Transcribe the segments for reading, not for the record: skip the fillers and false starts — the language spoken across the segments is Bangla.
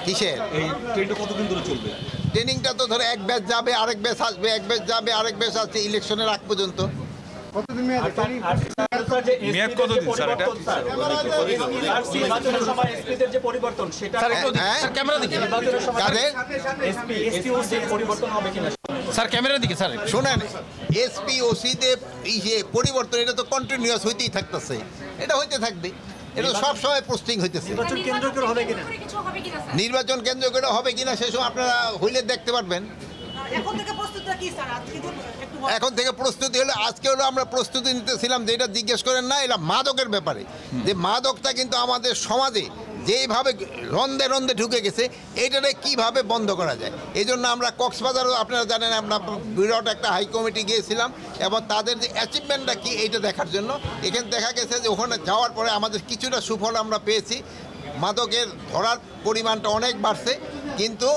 কিসের এই ট্রেনটা কতদিন ধরে চলবে? ট্রেনিংটা তো ধরো এক ব্যাচ যাবে, আরেক ব্যাচ আসবে, এক ব্যাচ যাবে, আরেক ব্যাচ আসছে ইলেকশনের আগ পর্যন্ত। মেয়াদ কতদিন স্যার এটা? নির্বাচনের সময় এসপিদের যে পরিবর্তন সেটা ক্যামেরা দিকে কাদের পরিবর্তন হবে কিনা? স্যার ক্যামেরার দিকে স্যার শোনেন, এসপি ওসিতে এই যে পরিবর্তন এটা তো কন্টিনিউয়াস হইতেই থাকতেছে, এটা হইতে থাকবে, এটা তো সবসময় পোস্টিং হইতেছে। নির্বাচন কেন্দ্র করে হবে কিনা? নির্বাচন কেন্দ্র করে হবে কিনা সেসব আপনারা হইলে দেখতে পারবেন। এখন থেকে প্রস্তুতটা কি স্যার? আজকে একটু এখন থেকে প্রস্তুতি হলো, আজকে হলো আমরা প্রস্তুতি নিতেছিলাম যে এটা জিজ্ঞেস করেন না, এটা মাদকের ব্যাপারে, যে মাদকটা কিন্তু আমাদের সমাজে যেইভাবে রন্ধে রন্ধে ঢুকে গেছে, এইটাকে কিভাবে বন্ধ করা যায়। এই জন্য আমরা কক্সবাজারও আপনারা জানেন আমরা বিরাট একটা হাই কমিটি গিয়েছিলাম এবং তাদের যে অ্যাচিভমেন্টটা কি এইটা দেখার জন্য। এখানে দেখা গেছে যে ওখানে যাওয়ার পরে আমাদের কিছুটা সুফল আমরা পেয়েছি। মাদকের ধরার পরিমাণটা অনেক বাড়ছে, কিন্তু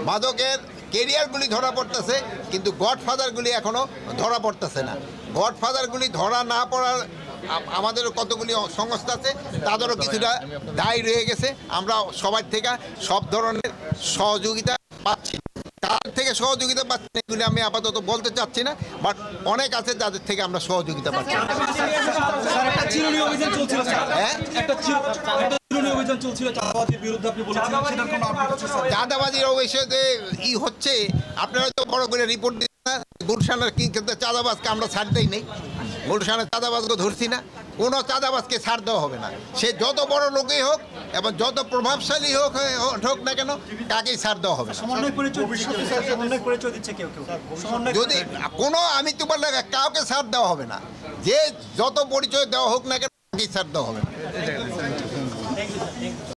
মাদকের কেরিয়ারগুলি ধরা পড়তেছে, কিন্তু গডফাদারগুলি এখনও ধরা পড়তেছে না। গডফাদারগুলি ধরা না পড়ার আমাদেরও কতগুলি সংস্থা আছে, তাদেরও কিছুটা দায় রয়ে গেছে। আমরা সবার থেকে সব ধরনের সহযোগিতা পাচ্ছি, তার থেকে সহযোগিতা পাচ্ছি না এগুলি আমি আপাতত বলতে চাচ্ছি না, বাট অনেক আছে যাদের থেকে আমরা সহযোগিতা পাচ্ছি। চাঁদাবাজির অবশ্যই ই হচ্ছে, আপনারা তো বড় করে রিপোর্ট দিচ্ছেন না। গুলশানের কিন্তু চাঁদাবাজকে আমরা ছাড় দেই নেই, গুলশানের চাঁদাবাজকে ধরছি না, কোনো চাঁদাবাজকে ছাড় দেওয়া হবে না। সে যত বড় লোকই হোক এবং যত প্রভাবশালী হোক না কেন, তাকেই ছাড় দেওয়া হবে না। যদি কোনো আমি তোমার কাউকে ছাড় দেওয়া হবে না, যে যত পরিচয় দেওয়া হোক না কেন, তাকেই ছাড় দেওয়া হবে না।